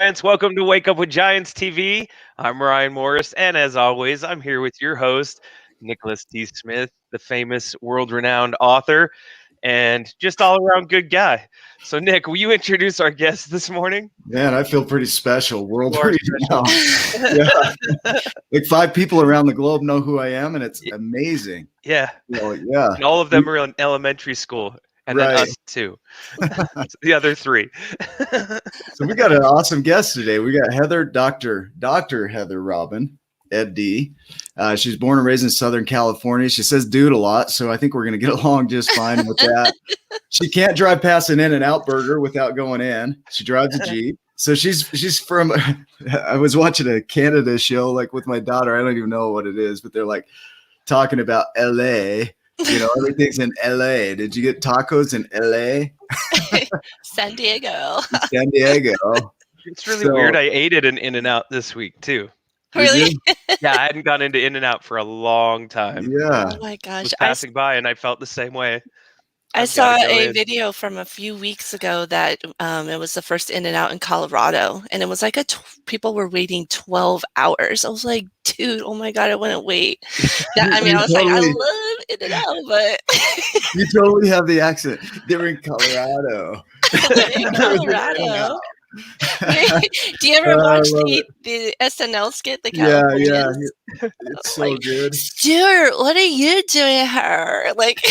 Giants, welcome to Wake Up with Giants TV. I'm Ryan Morris, and as always, I'm here with your host, Nicholas T. Smith, the famous world-renowned author, and just all-around good guy. So, Nick, will you introduce our guest this morning? Man, I feel pretty special. World-renowned. Yeah. Like 5 people around the globe know who I am, and it's amazing. Yeah. Well, yeah. And all of them are in elementary school. And then us too. The other 3. So we got an awesome guest today. We got Heather, Dr. Heather Robyn, Ed.D. She's born and raised in Southern California. She says dude a lot, so I think we're going to get along just fine with that. She can't drive past an In-N-Out burger without going in. She drives a Jeep. So she's from, I was watching a Canada show like with my daughter. I don't even know what it is, but they're like talking about LA. You know, everything's in LA. Did you get tacos in LA? San Diego. San Diego. It's really weird. I ate it in In-N-Out this week too. Really? Yeah, I hadn't gone into In-N-Out for a long time. Yeah. Oh my gosh. I was passing by and I felt the same way. I saw a video from a few weeks ago that it was the first In-N-Out in Colorado, and it was like people were waiting 12 hours. I was like, dude, oh my God, I wouldn't wait. I mean, I was like, I love In-N-Out, but you totally have the accent. They're in Colorado. In Colorado. Do you ever watch the SNL skit? The Californian? Yeah. It's so good. Stuart, what are you doing here? Like,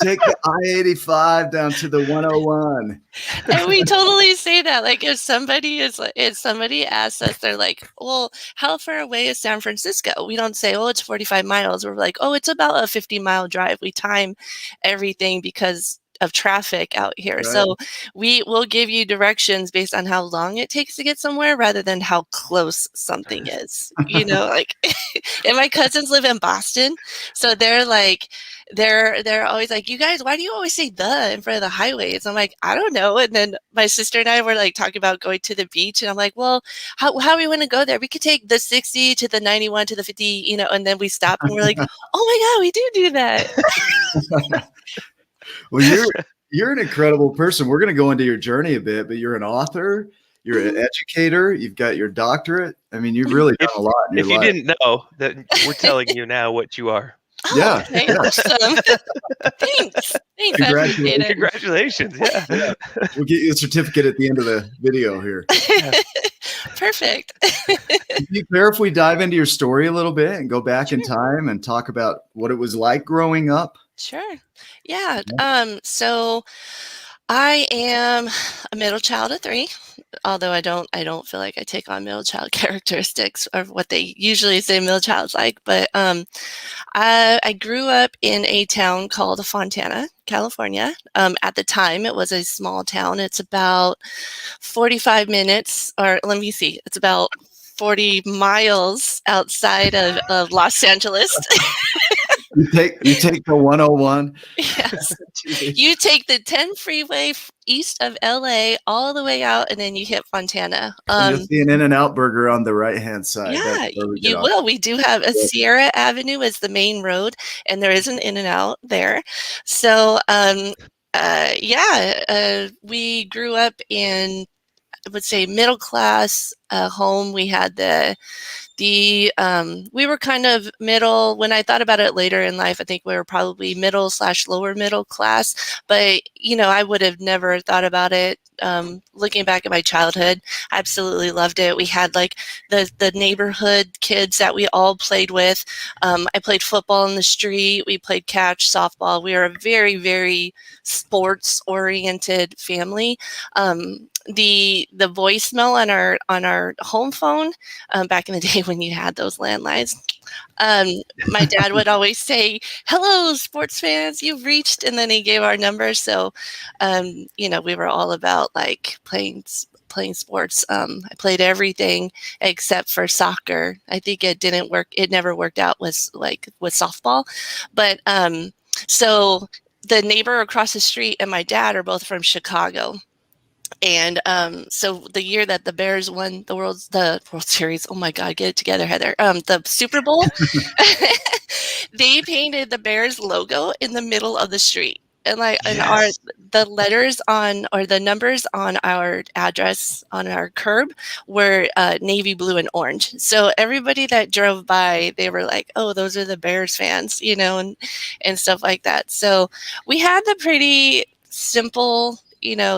take the I-85 down to the 101. And we totally say that. Like, if somebody asks us, they're like, well, how far away is San Francisco? We don't say, oh, it's 45 miles. We're like, oh, it's about a 50-mile drive. We time everything because of traffic out here. Right. So we will give you directions based on how long it takes to get somewhere rather than how close something is. You know, like, and my cousins live in Boston. So they're like, they're always like, you guys, why do you always say the in front of the highways? I'm like, I don't know. And then my sister and I were like talking about going to the beach. And I'm like, well, how do we want to go there? We could take the 60 to the 91 to the 50, you know, and then we stop and we're like, oh my God, we do that. Well, you're an incredible person. We're going to go into your journey a bit, but you're an author, you're an educator, you've got your doctorate. I mean, you've really done a lot in your life. If you didn't know, then we're telling you now what you are. Oh, yeah. Okay, yeah. Awesome. Thanks. Congratulations. Yeah. We'll get you a certificate at the end of the video here. Perfect. Do you care if we dive into your story a little bit and go back in time and talk about what it was like growing up? Sure. Yeah. So I am a middle child of 3, although I don't feel like I take on middle child characteristics of what they usually say middle child's like. But I grew up in a town called Fontana, California. At the time, it was a small town. It's about 45 minutes, or let me see, it's about 40 miles outside of Los Angeles. You take the 101. Yes. You take the 10 freeway east of LA all the way out, and then you hit Fontana. You'll see an In-N-Out burger on the right-hand side. Yeah, you will. We do have a Sierra Avenue as the main road, and there is an In-N-Out there. So, we grew up in, I would say, middle class home. We had we were kind of middle. When I thought about it later in life, I think we were probably middle/lower middle class, but you know, I would have never thought about it. Looking back at my childhood, I absolutely loved it. We had like the neighborhood kids that we all played with. I played football in the street. We played catch, softball. We were a very, very sports oriented family. The voicemail on our home phone back in the day when you had those landlines, my dad would always say, "Hello, sports fans, you've reached," and then he gave our number. So, you know, we were all about like playing playing sports. I played everything except for soccer. I think it didn't work. It never worked out with softball. But so the neighbor across the street and my dad are both from Chicago. And so the year that the Bears won the World Series, oh my God, get it together, Heather. The Super Bowl, they painted the Bears logo in the middle of the street. And the letters on, or the numbers on our address on our curb were navy blue and orange. So everybody that drove by, they were like, "Oh, those are the Bears fans," and stuff like that. So we had the pretty simple,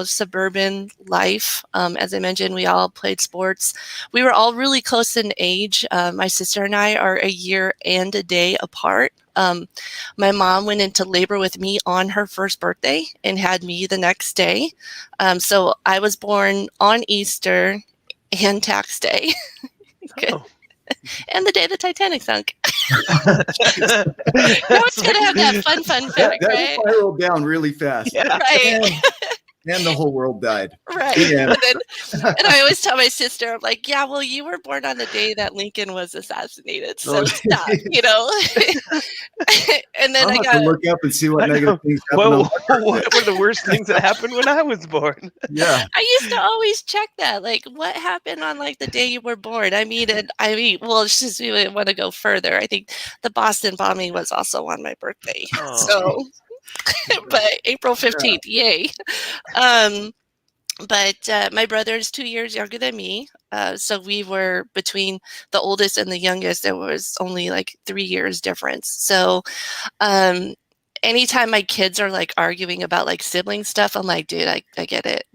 suburban life. As I mentioned, we all played sports. We were all really close in age. My sister and I are a year and a day apart. My mom went into labor with me on her first birthday and had me the next day. So I was born on Easter and tax day. Oh. And the day the Titanic sunk. Now it's going to have that fun fact, right? That spiraled down really fast. Yeah. Right. And the whole world died. Right. Yeah. And I always tell my sister, I'm like, yeah, well, you were born on the day that Lincoln was assassinated. So stop, And then I'll I have got to look up and see what negative things happened. What were the worst things that happened when I was born? Yeah. I used to always check that, like, what happened on the day you were born? Well, since we want to go further, I think the Boston bombing was also on my birthday. Oh. So, but April 15th, yay. But my brother's 2 years younger than me. So we were between the oldest and the youngest. There was only 3 years difference. So anytime my kids are arguing about sibling stuff, I'm like, dude, I get it.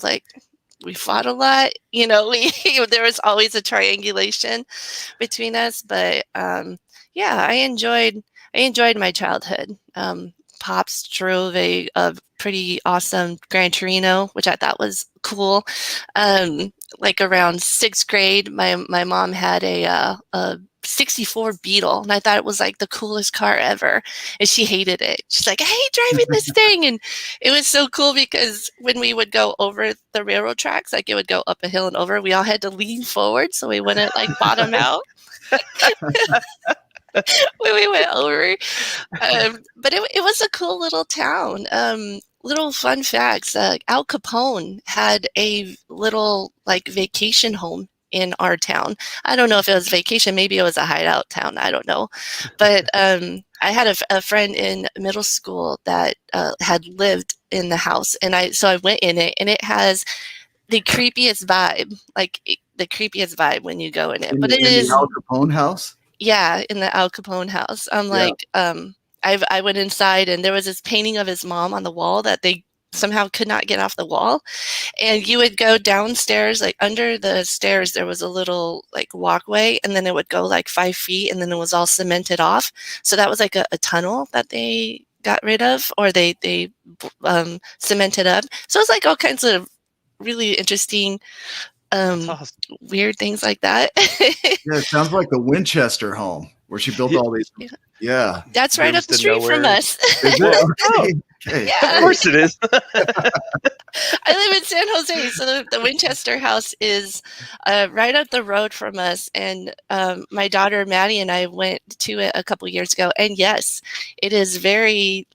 We fought a lot, there was always a triangulation between us. But yeah, I enjoyed my childhood. Pops drove a pretty awesome Gran Torino, which I thought was cool. Around sixth grade, my mom had a 64 Beetle, and I thought it was the coolest car ever, and she hated it. She's like, I hate driving this thing. And it was so cool because when we would go over the railroad tracks, it would go up a hill and over, we all had to lean forward so we wouldn't bottom out. When we went over. But it was a cool little town. Little fun facts. Al Capone had a little vacation home in our town. I don't know if it was vacation. Maybe it was a hideout town. I don't know. But I had a friend in middle school that had lived in the house. And I went in it, and it has the creepiest vibe, the creepiest vibe when you go in it. But it is the Al Capone house? Yeah, in the Al Capone house. I went inside, and there was this painting of his mom on the wall that they somehow could not get off the wall. And you would go downstairs, under the stairs, there was a little walkway, and then it would go 5 feet, and then it was all cemented off. So that was a tunnel that they got rid of, or they cemented up. So it was all kinds of really interesting Awesome. weird things like that. Yeah, it sounds like the Winchester home where she built all these. Yeah, that's right up the street from us. Is it? Okay. Okay. Yeah. Of course it is. I live in San Jose, so the Winchester house is right up the road from us. And my daughter Maddie and I went to it a couple years ago, and yes, it is very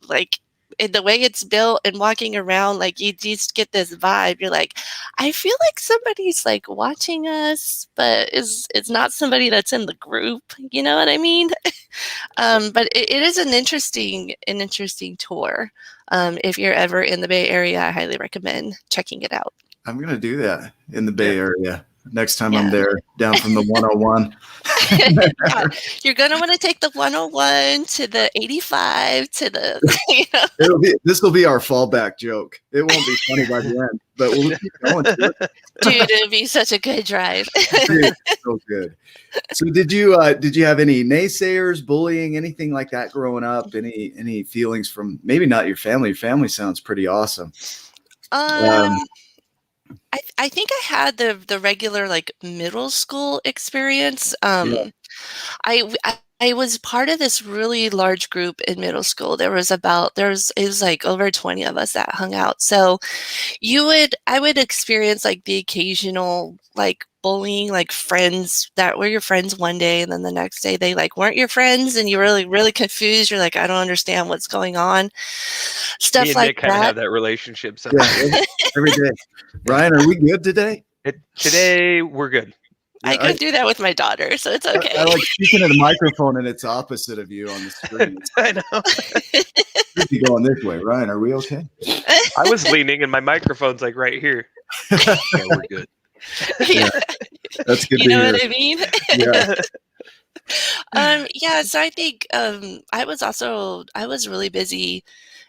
the way it's built and walking around, you just get this vibe. You're like, I feel like somebody's watching us, but it's not somebody that's in the group. You know what I mean? But it is an interesting tour. If you're ever in the Bay Area, I highly recommend checking it out. I'm going to do that in the Bay Area next time I'm there, down from the 101. Yeah, you're going to want to take the 101 to the 85 to the, This will be our fallback joke. It won't be funny by the end, but we'll keep going. Dude, it'll be such a good drive. So good. So did you have any naysayers, bullying, anything like that growing up? Any feelings from maybe not your family? Your family sounds pretty awesome. I think I had the regular middle school experience. I was part of this really large group in middle school. It was like over 20 of us that hung out. So I would experience like the occasional like bullying, like friends that were your friends one day and then the next day they like weren't your friends and you were really, really confused. You're like, I don't understand what's going on. Me Stuff and like Nick kind of that. have that relationship. So Yeah, every day. Ryan, are we good today? today we're good. I could do that with my daughter, so it's okay. I like speaking to the microphone and it's opposite of you on the screen. I know. Should be going this way. Ryan, are we okay? I was leaning and my microphone's like right here. Yeah, we're good. Yeah. That's good You to know hear. what I mean? Yeah. Yeah, so I think I was really busy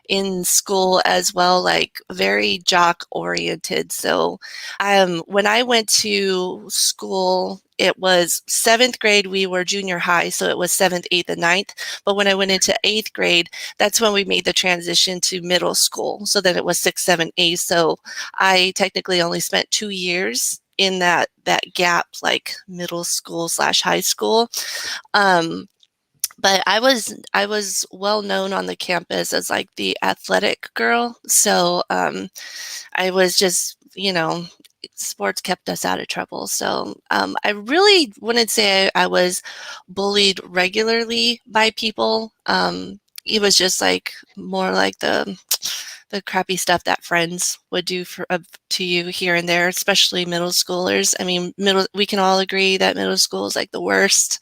in school as well, like very jock oriented. So when I went to school, it was 7th grade, we were junior high, so it was 7th, 8th, and 9th. But when I went into 8th grade, that's when we made the transition to middle school. So then it was 6, 7, 8. So I technically only spent 2 years in that gap, like middle school / high school. But I was well known on the campus as like the athletic girl. So I was just, sports kept us out of trouble. So I really wouldn't say I was bullied regularly by people. It was just like more like the crappy stuff that friends would do to you here and there, especially middle schoolers. I mean, we can all agree that middle school is like the worst,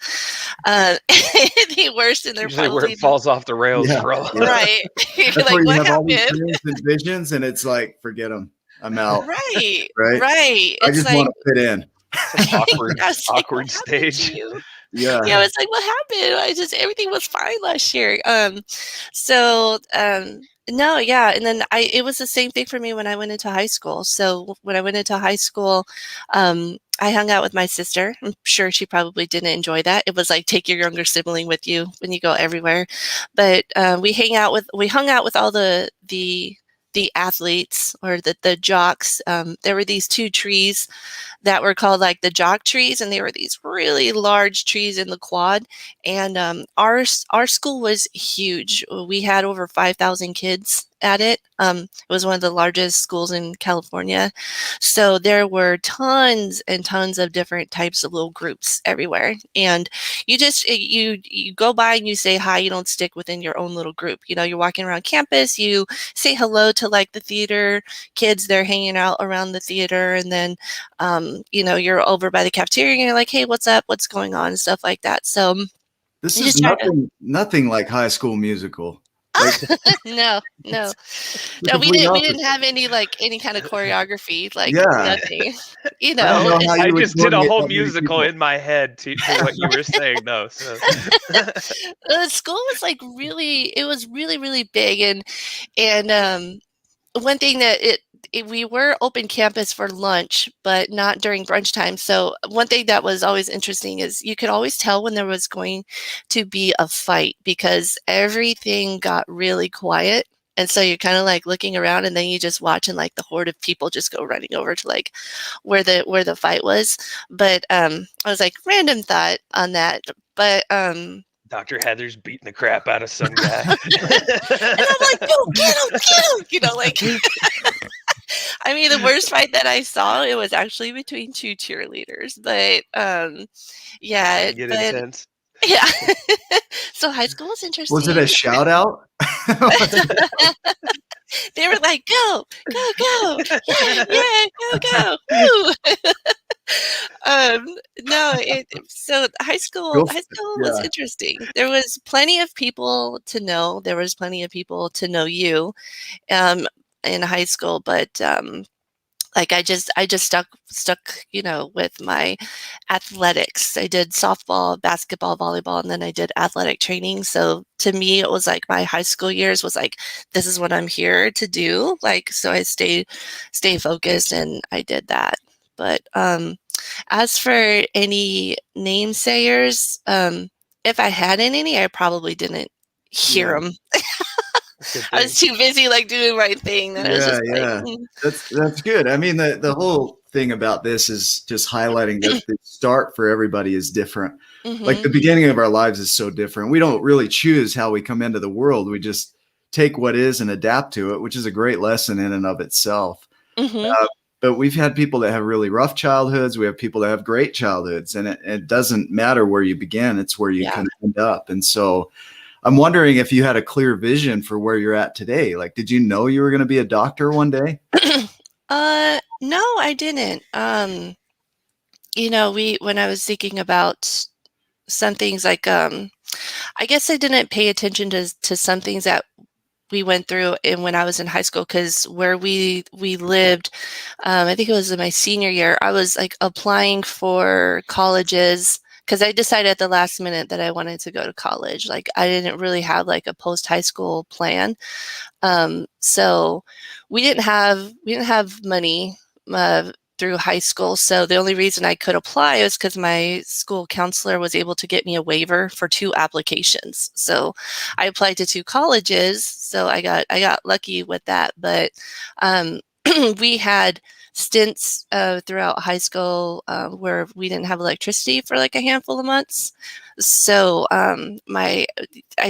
the worst, and they're Usually where probably it falls off the rails for all. right. That's Like, where you what have all these happened? dreams and visions, and it's like, forget them. I'm out. Right, Right. right. I It's just like want to fit in. Awkward, I was like, awkward what happened stage. to you? Yeah. Yeah, it's like, what happened? Everything was fine last year. So no, yeah, and then it was the same thing for me when I went into high school. So when I went into high school, I hung out with my sister. I'm sure she probably didn't enjoy that. It was like take your younger sibling with you when you go everywhere. But we hung out with all the athletes or the jocks. There were these 2 trees that were called like the jock trees, and they were these really large trees in the quad. And our school was huge. We had over 5,000 kids at it. It was one of the largest schools in California. So there were tons and tons of different types of little groups everywhere. And you go by and you say hi, you don't stick within your own little group. You're walking around campus, you say hello to like the theater kids, they're hanging out around the theater, and then you're over by the cafeteria and you're like, hey, what's up? What's going on? And stuff like that. So This you is just try to nothing like High School Musical. Like, no. the No, we complete didn't opposite. have any kind of choreography, like Yeah. nothing. I don't know how I you would just did a coordinate whole that many musical people. in my head to what you were saying, though. So. The school was like it was really, really big. And one thing that we were open campus for lunch, but not during brunch time. So one thing that was always interesting is you could always tell when there was going to be a fight because everything got really quiet. And so you're kind of like looking around and then you just watch and like the horde of people just go running over to like where the fight was. But I was like random thought on that. But Dr. Heather's beating the crap out of some guy. and I'm like, no, get him, like. I mean, the worst fight that I saw, it was actually between 2 cheerleaders, but yeah, Get intense. yeah. So high school was interesting. Was it a shout out? They were like, go, yeah, go. Woo. No, so high school was interesting. There was plenty of people to know. There was plenty of people to know you in high school, but like I just stuck, with my athletics. I did softball, basketball, volleyball, and then I did athletic training. So to me, it was like my high school years was like, this is what I'm here to do. Like, so I stay focused and I did that. But as for any namesayers, if I had any, I probably didn't hear them. I was too busy like doing my thing. And I was just like, That's good. I mean, the whole thing about this is just highlighting that the start for everybody is different. Like Mm-hmm. the beginning of our lives is so different. We don't really choose how we come into the world. We just take what is and adapt to it, which is a great lesson in and of itself. Mm-hmm. But we've had people that have really rough childhoods. We have people that have great childhoods, and it doesn't matter where you begin. It's where you Yeah. kind of end up. And so I'm wondering if you had a clear vision for where you're at today. Like, did you know you were going to be a doctor one day? No, I didn't. When I was thinking about some things like, I guess I didn't pay attention to some things that we went through when I was in high school, because where we lived, I think it was in my senior year, I was like applying for colleges because I decided at the last minute that I wanted to go to college. Like I didn't really have like a post high school plan. So we didn't have money through high school. So the only reason I could apply was because my school counselor was able to get me a waiver for 2 applications. So I applied to 2 colleges. So I got lucky with that. But we had stints throughout high school where we didn't have electricity for like a handful of months. So I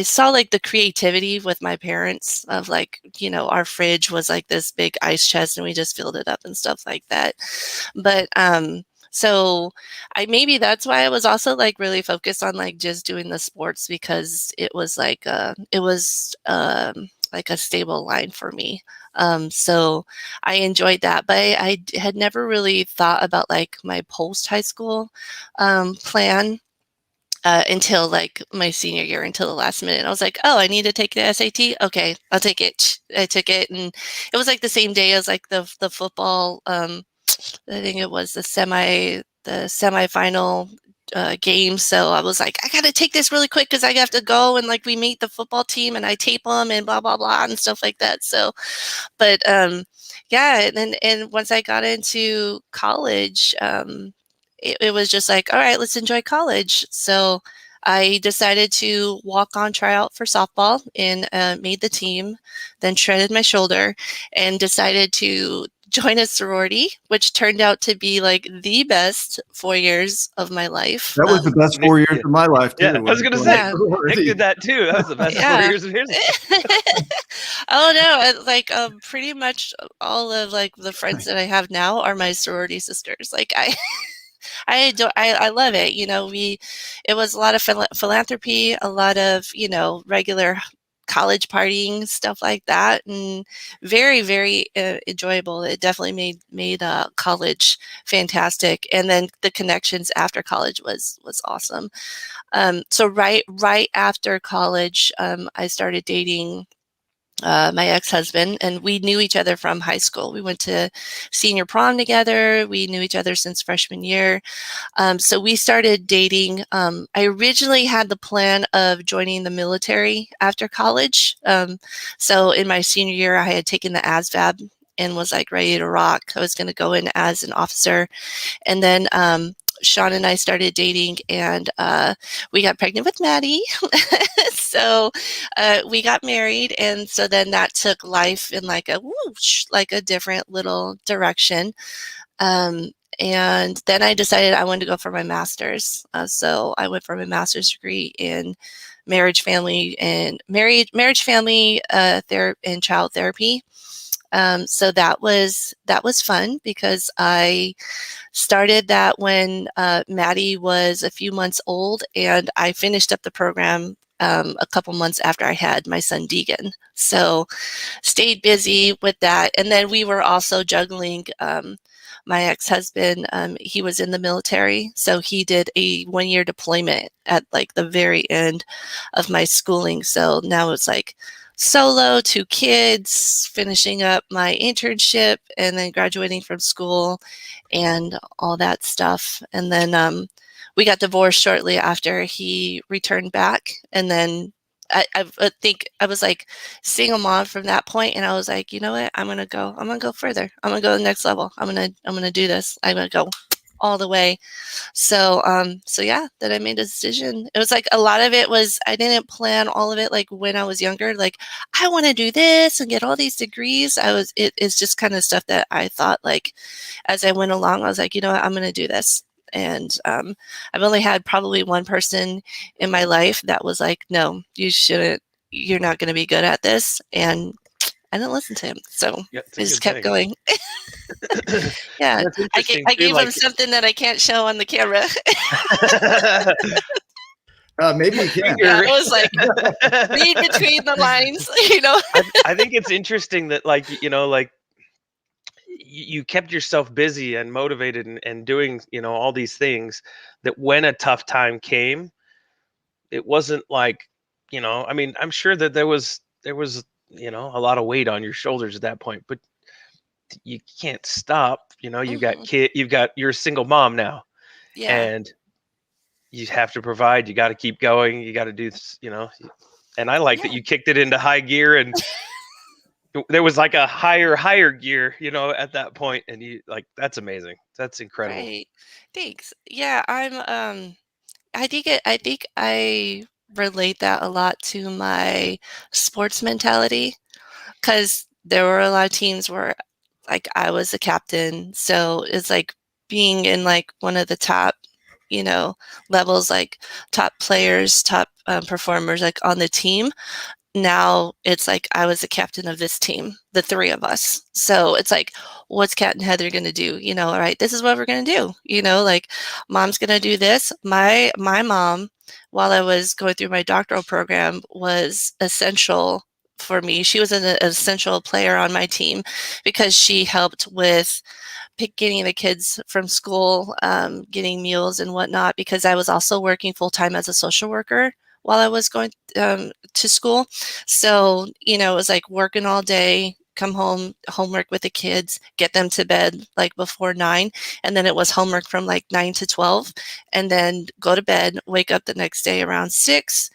saw like the creativity with my parents of like, our fridge was like this big ice chest and we just filled it up and stuff like that. But so maybe that's why I was also like really focused on like just doing the sports, because it was like like a stable line for me. So I enjoyed that, but I had never really thought about like my post high school plan until like my senior year, until the last minute. I was like, oh, I need to take the SAT. Okay, I'll take it. I took it, and it was like the same day as like the football. I think it was the semifinal game. So I was like, I got to take this really quick because I have to go and like we meet the football team and I tape them and blah blah blah and stuff like that. So, but yeah, and once I got into college, it was just like, all right, let's enjoy college. So I decided to walk on tryout for softball and made the team, then shredded my shoulder and decided to join a sorority, which turned out to be like the best 4 years of my life. That was the best 4 years of my life too. Yeah, I was going to say, Nick did that too. That was the best 4 years of his. Oh no, like pretty much all of like the friends that I have now are my sorority sisters. Like I love it. It was a lot of philanthropy, a lot of, regular college partying, stuff like that, and very, very enjoyable. It definitely made college fantastic. And then the connections after college was awesome. So right after college, I started dating my ex-husband, and we knew each other from high school. We went to senior prom together. We knew each other since freshman year. So we started dating. I originally had the plan of joining the military after college. So in my senior year, I had taken the ASVAB and was like ready to rock. I was going to go in as an officer. And then Sean and I started dating, and we got pregnant with Maddie. So we got married, and so then that took life in like a whoosh, like a different little direction. And then I decided I wanted to go for my master's. So I went for my master's degree in marriage, family, and child therapy. So that was fun because I started that when Maddie was a few months old, and I finished up the program a couple months after I had my son Deegan. So stayed busy with that. And then we were also juggling my ex-husband. He was in the military, so he did a 1-year deployment at like the very end of my schooling. So now it's like solo, 2 kids, finishing up my internship, and then graduating from school and all that stuff. And then we got divorced shortly after he returned back. And then I think I was like single mom from that point, and I was like, you know what, I'm gonna go further. I'm gonna go to the next level. I'm gonna do this. I'm gonna go all the way. So, yeah, then I made a decision. It was like a lot of it was, I didn't plan all of it. Like when I was younger, like I want to do this and get all these degrees. It's just kind of stuff that I thought, like, as I went along, I was like, you know what, I'm going to do this. And I've only had probably one person in my life that was like, no, you shouldn't, you're not going to be good at this. And I didn't listen to him. So I just kept going. Yeah. I gave him something that I can't show on the camera. Maybe you can. Yeah, it was like, read between the lines, you know. I think it's interesting that, like, you know, like you kept yourself busy and motivated and doing, you know, all these things, that when a tough time came, it wasn't like, you know, I mean, I'm sure that there was, you know, a lot of weight on your shoulders at that point, but you can't stop, you know, you've got you're a single mom now, and you have to provide, you got to keep going, you got to do this, you know. And I like that you kicked it into high gear, and there was like a higher gear, you know, at that point, and you, like, that's amazing. That's incredible. Right. Thanks. Yeah, I think I relate that a lot to my sports mentality, because there were a lot of teams where, like, I was the captain, so it's like being in like one of the top, you know, levels, like top players, top performers, like on the team. Now it's like I was the captain of this team, the three of us. So it's like, what's Kat and Heather going to do? You know, all right, this is what we're going to do. You know, like, mom's going to do this. My mom, while I was going through my doctoral program, was essential for me. She was an essential player on my team because she helped with getting the kids from school, getting meals and whatnot, because I was also working full-time as a social worker while I was going to school. So, you know, it was like working all day, come home, homework with the kids, get them to bed like before 9. And then it was homework from like 9 to 12, and then go to bed, wake up the next day around 6.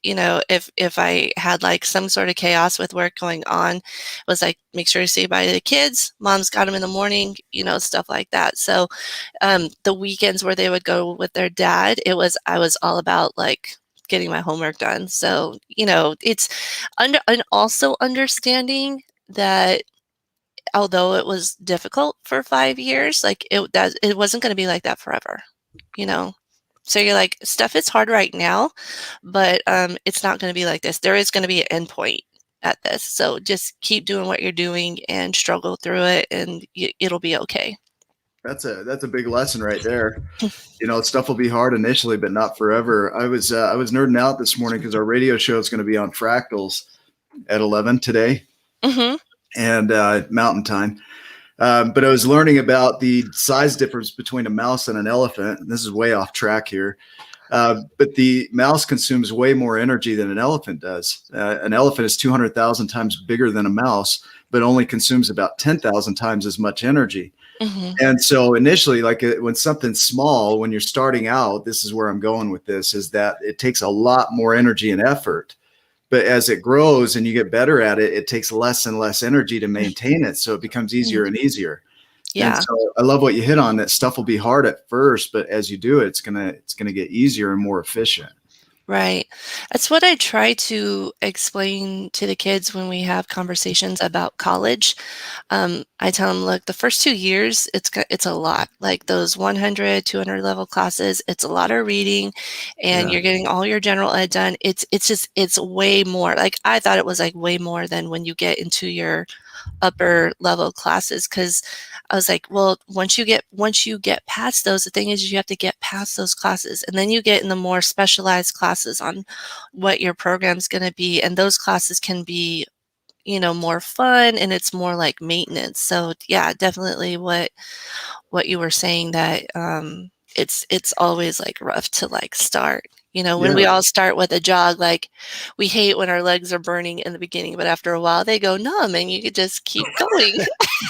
You know, if I had like some sort of chaos with work going on, it was like, make sure you stay by the kids. Mom's got them in the morning, you know, stuff like that. So the weekends where they would go with their dad, I was all about like getting my homework done. So, you know, it's and also understanding that although it was difficult for 5 years, like it wasn't going to be like that forever, you know. So you're like, stuff is hard right now, but it's not going to be like this. There is going to be an end point at this. So just keep doing what you're doing and struggle through it, and it'll be okay. That's a big lesson right there. You know, stuff will be hard initially, but not forever. I was nerding out this morning because our radio show is going to be on fractals at 11 today, and Mountain Time. But I was learning about the size difference between a mouse and an elephant. This is way off track here. But the mouse consumes way more energy than an elephant does. An elephant is 200,000 times bigger than a mouse, but only consumes about 10,000 times as much energy. And so initially, like when something's small, when you're starting out, this is where I'm going with this, is that it takes a lot more energy and effort. But as it grows and you get better at it, it takes less and less energy to maintain it. So it becomes easier and easier. Yeah. And so I love what you hit on, that stuff will be hard at first, but as you do it, it's gonna get easier and more efficient. Right. That's what I try to explain to the kids when we have conversations about college. I tell them, look, the first 2 years, it's a lot. Like those 100, 200 level classes, it's a lot of reading, and you're getting all your general ed done. It's way more. Like I thought it was like way more than when you get into your upper level classes, because I was like, well, once you get past those, the thing is you have to get past those classes, and then you get in the more specialized classes on what your program's going to be, and those classes can be, you know, more fun, and it's more like maintenance. So yeah, definitely what you were saying, that it's always like rough to like start. You know, when we all start with a jog, like we hate when our legs are burning in the beginning, but after a while they go numb and you could just keep going.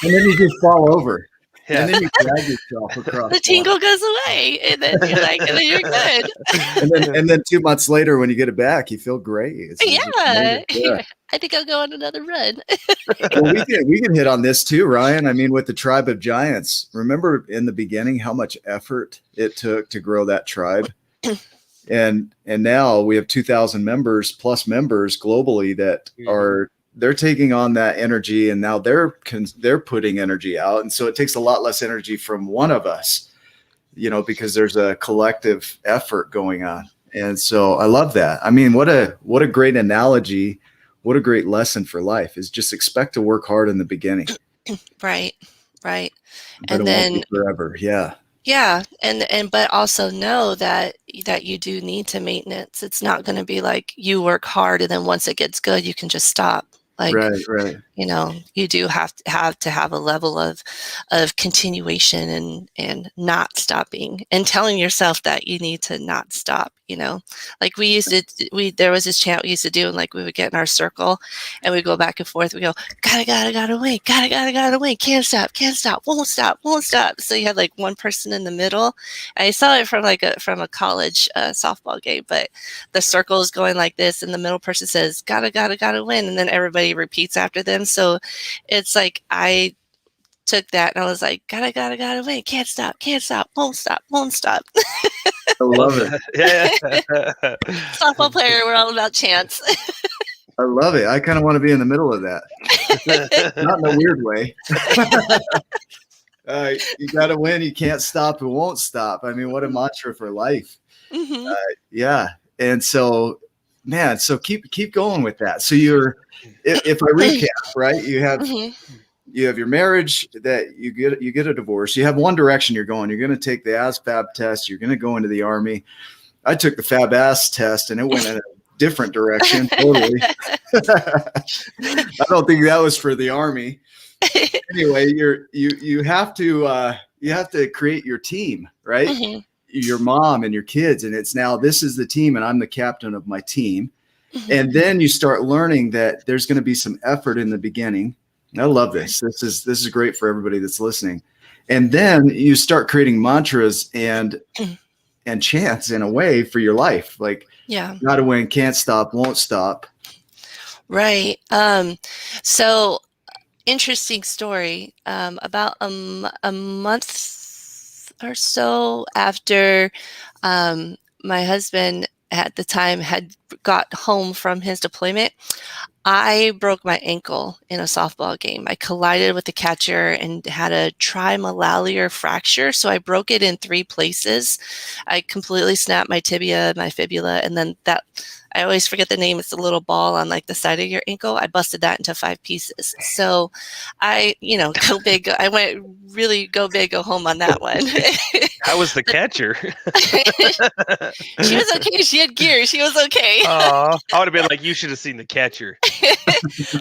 And then you just fall over. Yeah. And then you drag yourself across. The tingle goes away, and then you're like, and then you're good. And then 2 months later, when you get it back, you feel great. Yeah. I think I'll go on another run. Well, we can hit on this too, Ryan. I mean, with the tribe of giants, remember in the beginning how much effort it took to grow that tribe? And now we have 2,000 members globally that they're taking on that energy, and now they're putting energy out. And so it takes a lot less energy from one of us, because there's a collective effort going on. And so I love that. I mean, what a great analogy. What a great lesson for life is just expect to work hard in the beginning. Right. But And it then won't be forever. Yeah. Yeah, but also know that you do need to maintenance. It's not going to be like you work hard and then once it gets good, you can just stop. Like, right. You do have to have a level of continuation and not stopping and telling yourself that you need to not stop. Like there was this chant we used to do, and like we would get in our circle and we go back and forth. We go, gotta win, gotta win, can't stop, won't stop. So you had like one person in the middle. I saw it from a college softball game, but the circle is going like this, and the middle person says, gotta win, and then everybody repeats after them. So it's like I took that and I was like, gotta win, can't stop, won't stop. I love it. Yeah. Softball player, we're all about chants. I love it. I kind of want to be in the middle of that. Not in a weird way. You got to win. You can't stop. It won't stop. I mean, what a mantra for life. Mm-hmm. Yeah. And so, man, keep going with that. So if I recap, right, you have your marriage, that you get a divorce. You have one direction you're going. You're going to take the ASVAB test. You're going to go into the Army. I took the FAB-AS test and it went in a different direction. Totally. I don't think that was for the Army. Anyway, you have to create your team, right? Mm-hmm. Your mom and your kids, and it's now this is the team, and I'm the captain of my team. Mm-hmm. And then you start learning that there's going to be some effort in the beginning. I love this. This is great for everybody that's listening. And then you start creating mantras and chants in a way for your life, like gotta win, can't stop, won't stop. Right. So interesting story. About a month or so after my husband at the time had got home from his deployment, I broke my ankle in a softball game. I collided with the catcher and had a trimalleolar fracture. So I broke it in 3 places. I completely snapped my tibia, my fibula, and then I always forget the name. It's the little ball on like the side of your ankle. I busted that into 5 pieces. So I, go big. I went really go big, go home on that one. How was the catcher? She was okay. She had gear. She was okay. I would have been like, you should have seen the catcher.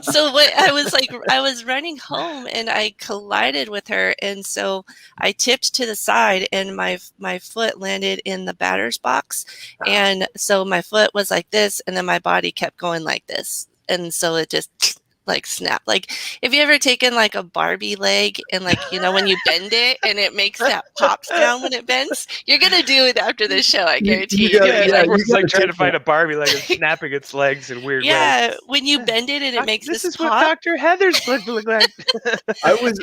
So I was running home and I collided with her. And so I tipped to the side and my foot landed in the batter's box. And so my foot was like this, and then my body kept going like this. And so it just like snap. Like if you ever taken like a Barbie leg and like, when you bend it and it makes that pops down when it bends, you're going to do it after this show. I guarantee you. Everyone's like trying to find a Barbie leg and snapping its legs in weird ways. Yeah. When you bend it and it makes this is pop. what Dr. Heather's blood look like. I was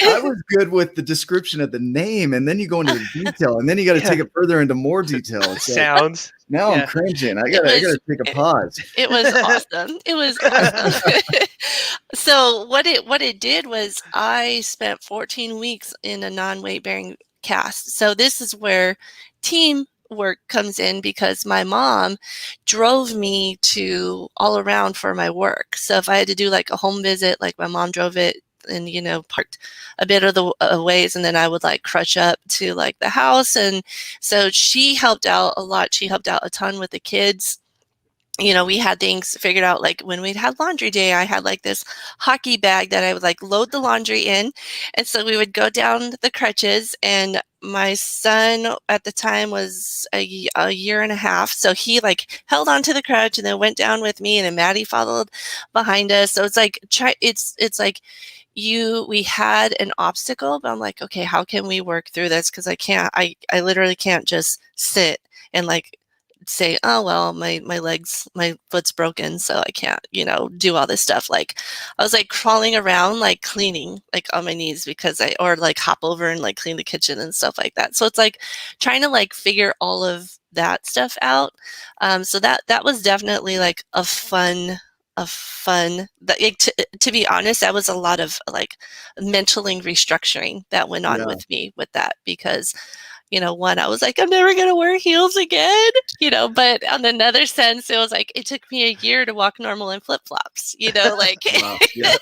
good with the description of the name, and then you go into the detail, and then you got to take it further into more detail. It's sounds. Now I'm cringing. I gotta take a pause. It was awesome. It was awesome. So what it did was I spent 14 weeks in a non-weight bearing cast. So this is where teamwork comes in, because my mom drove me to all around for my work. So if I had to do like a home visit, like my mom drove it and parked a bit of the ways, and then I would like crutch up to like the house. And so she helped out a lot. She helped out a ton with the kids. We had things figured out. Like when we'd had laundry day, I had like this hockey bag that I would like load the laundry in. And so we would go down the crutches, and my son at the time was a year and a half. So he like held onto the crutch and then went down with me, and then Maddie followed behind us. So it's like, it's like, we had an obstacle, but I'm like, okay, how can we work through this? Because I literally can't just sit and like say, oh, well, my foot's broken, so I can't, do all this stuff. Like I was like crawling around, like cleaning, like on my knees or like hop over and like clean the kitchen and stuff like that. So it's like trying to like figure all of that stuff out. So that was definitely like a fun, to be honest, that was a lot of like mentally restructuring that went on with me with that, because one, I was like, I'm never going to wear heels again, but on another sense, it was like, it took me a year to walk normal in flip-flops, like, Wow. Yeah.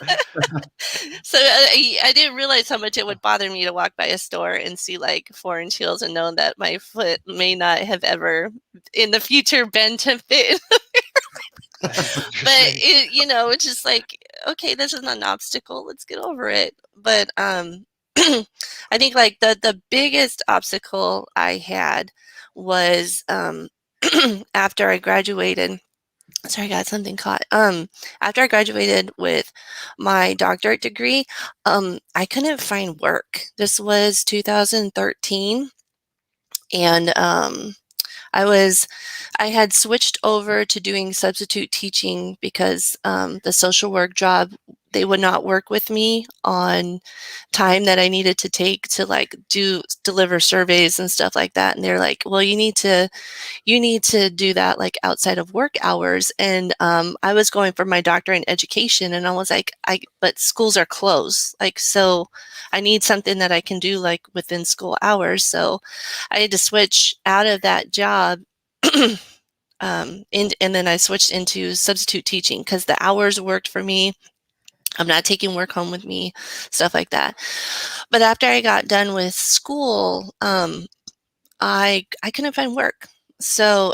so I didn't realize how much it would bother me to walk by a store and see like 4-inch heels and know that my foot may not have ever in the future been to fit. But it's just like, okay, this is not an obstacle. Let's get over it. But I think like the biggest obstacle I had was after I graduated. Sorry, I got something caught. After I graduated with my doctorate degree, I couldn't find work. This was 2013, and I had switched over to doing substitute teaching because the social work job, they would not work with me on time that I needed to take to like deliver surveys and stuff like that. And they're like, well, you need to do that like outside of work hours. And I was going for my doctorate in education, and I was like, but schools are closed. Like, so I need something that I can do like within school hours. So I had to switch out of that job. And then I switched into substitute teaching because the hours worked for me. I'm not taking work home with me, stuff like that. But after I got done with school, I couldn't find work. So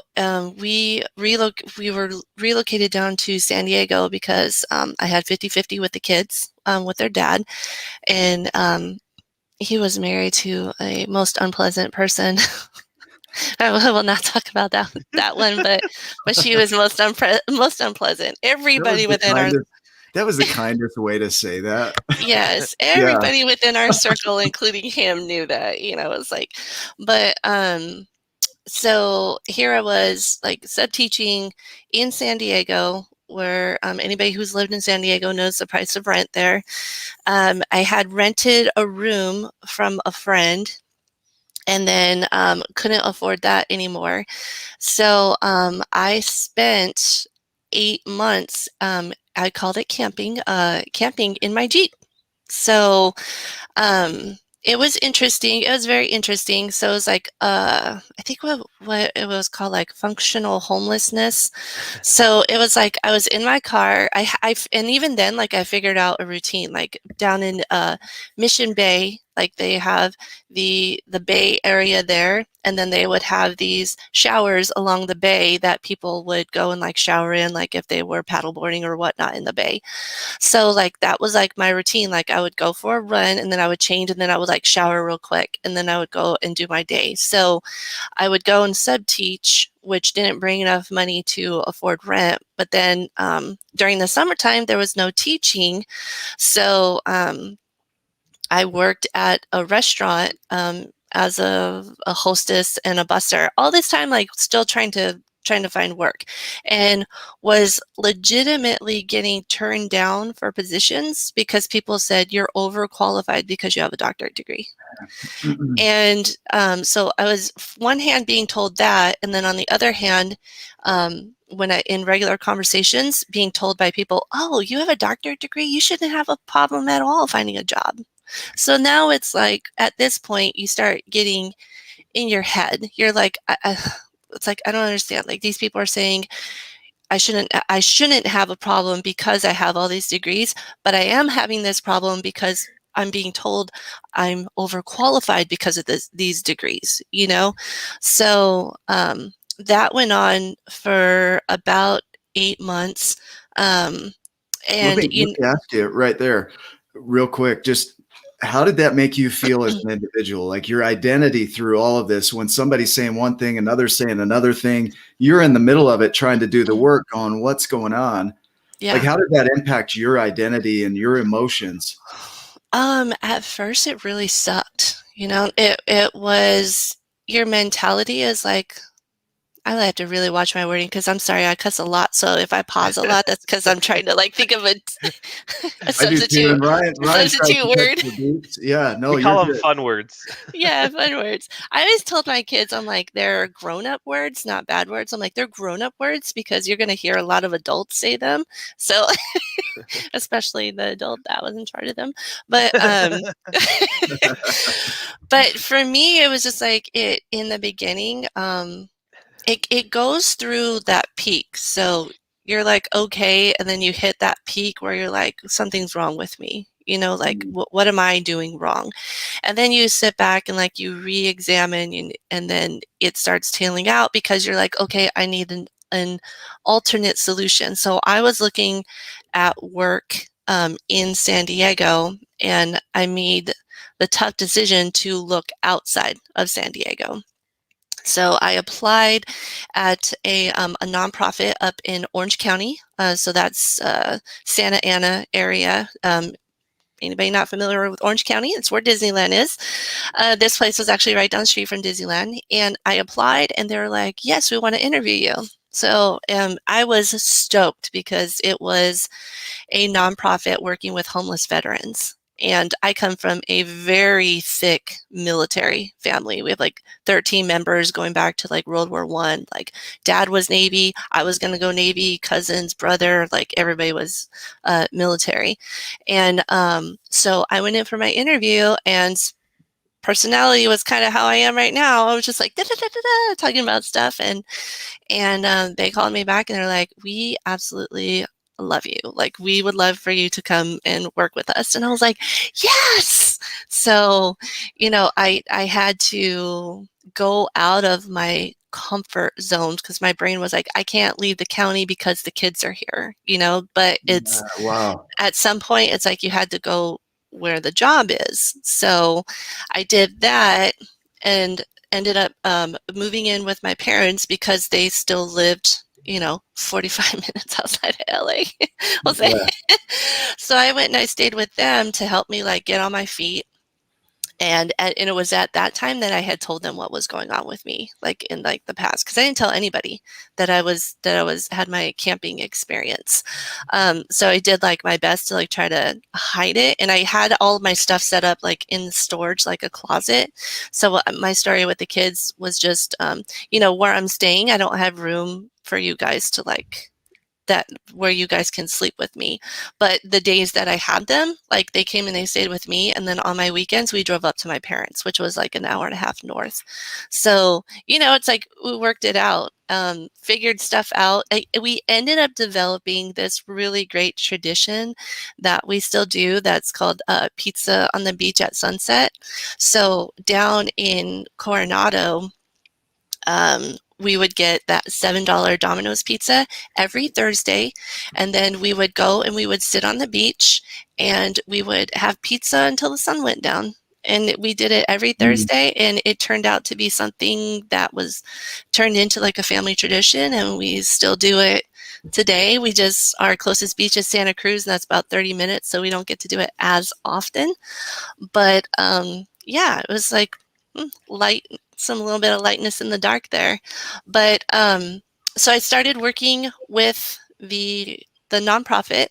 we were relocated down to San Diego because I had 50-50 with the kids, with their dad. And he was married to a most unpleasant person. I will not talk about that one, but she was most unpleasant. Everybody within our that was the kindest way to say that. Yes, everybody within our circle, including him, knew that. It was like, but so here I was, like sub teaching in San Diego, where anybody who's lived in San Diego knows the price of rent there. I had rented a room from a friend, and then couldn't afford that anymore. So I spent 8 months, I called it camping in my Jeep. So it was interesting. It was very interesting. So it was like, I think what it was called, like functional homelessness. So it was like, I was in my car. And even then, like I figured out a routine, like down in Mission Bay, like they have the bay area there. And then they would have these showers along the bay that people would go and like shower in, like if they were paddleboarding or whatnot in the bay. So like that was like my routine. Like I would go for a run, and then I would change, and then I would like shower real quick, and then I would go and do my day. So I would go and sub teach, which didn't bring enough money to afford rent. But then during the summertime, there was no teaching. So I worked at a restaurant as a hostess and a busser all this time, like still trying to find work, and was legitimately getting turned down for positions because people said you're overqualified because you have a doctorate degree. And so I was one hand being told that, and then on the other hand, when in regular conversations being told by people, oh, you have a doctorate degree, you shouldn't have a problem at all finding a job. So now it's like, at this point, you start getting in your head. You're like, it's like, I don't understand. Like, these people are saying I shouldn't have a problem because I have all these degrees, but I am having this problem because I'm being told I'm overqualified because of these degrees, So that went on for about 8 months. And let me ask you right there real quick, just how did that make you feel as an individual? Like your identity through all of this, when somebody's saying one thing, another saying another thing, you're in the middle of it trying to do the work on what's going on. Yeah. Like, how did that impact your identity and your emotions? At first it really sucked. It was, your mentality is like, I have to really watch my wording because I'm sorry, I cuss a lot. So if I pause a lot, that's because I'm trying to like think of a I do too. And Ryan tries substitute to catch word. the beats. Yeah, no, We you're call them good. fun words. Yeah, fun words. I always told my kids, I'm like, they're grown-up words, not bad words. I'm like, they're grown-up words because you're going to hear a lot of adults say them. So, especially the adult that was in charge of them. But, but for me, it was just like it in the beginning. It goes through that peak. So you're like, okay, and then you hit that peak where you're like, something's wrong with me. You know, like, what am I doing wrong? And then you sit back and like you re-examine and then it starts tailing out because you're like, okay, I need an alternate solution. So I was looking at work in San Diego, and I made the tough decision to look outside of San Diego. So I applied at a nonprofit up in Orange County. So that's Santa Ana area. Anybody not familiar with Orange County? It's where Disneyland is. This place was actually right down the street from Disneyland. And I applied and they were like, yes, we want to interview you. So I was stoked because it was a nonprofit working with homeless veterans. And I come from a very thick military family. We have like 13 members going back to like World War I. Like dad was Navy. I was going to go Navy, cousins, brother, like everybody was military. And so I went in for my interview and personality was kind of how I am right now. I was just like, da, da, da, da, da, talking about stuff. And they called me back and they're like, we absolutely love you. Like, we would love for you to come and work with us. And I was like, yes. So, I had to go out of my comfort zones because my brain was like, I can't leave the county because the kids are here, but it's Wow. at some point it's like you had to go where the job is. So I did that and ended up moving in with my parents because they still lived 45 minutes outside of LA. So I went and I stayed with them to help me like get on my feet. And it was at that time that I had told them what was going on with me, like in like the past, because I didn't tell anybody that I had my camping experience. So I did like my best to like try to hide it, and I had all of my stuff set up like in storage, like a closet. So my story with the kids was just, where I'm staying, I don't have room for you guys to like that where you guys can sleep with me. But the days that I had them, like they came and they stayed with me. And then on my weekends, we drove up to my parents, which was like an hour and a half north. So, it's like we worked it out, figured stuff out. We ended up developing this really great tradition that we still do that's called pizza on the beach at sunset. So down in Coronado, we would get that $7 Domino's pizza every Thursday. And then we would go and we would sit on the beach and we would have pizza until the sun went down. And we did it every Thursday, and it turned out to be something that was turned into like a family tradition, and we still do it today. Our closest beach is Santa Cruz, and that's about 30 minutes, so we don't get to do it as often. But it was like light, some little bit of lightness in the dark there. But so I started working with the nonprofit,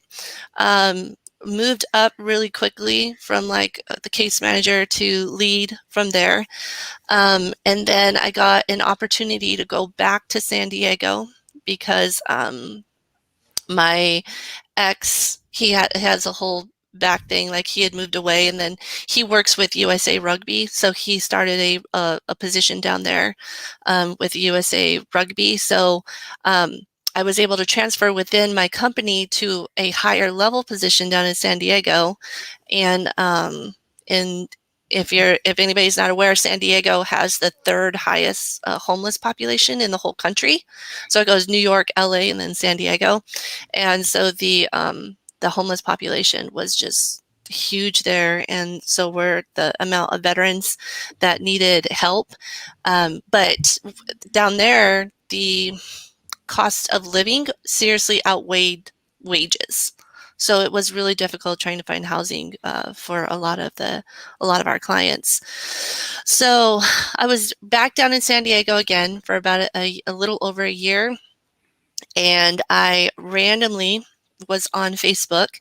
moved up really quickly from like the case manager to lead from there. And then I got an opportunity to go back to San Diego because my ex, has a whole back thing, like he had moved away, and then he works with USA Rugby, so he started a position down there with USA Rugby. So I was able to transfer within my company to a higher level position down in San Diego. And if anybody's not aware, San Diego has the third highest homeless population in the whole country. So it goes New York, LA, and then San Diego. And so the homeless population was just huge there. And so were the amount of veterans that needed help. But down there, the cost of living seriously outweighed wages. So it was really difficult trying to find housing for a lot of our clients. So I was back down in San Diego again for about a little over a year, and I randomly was on Facebook,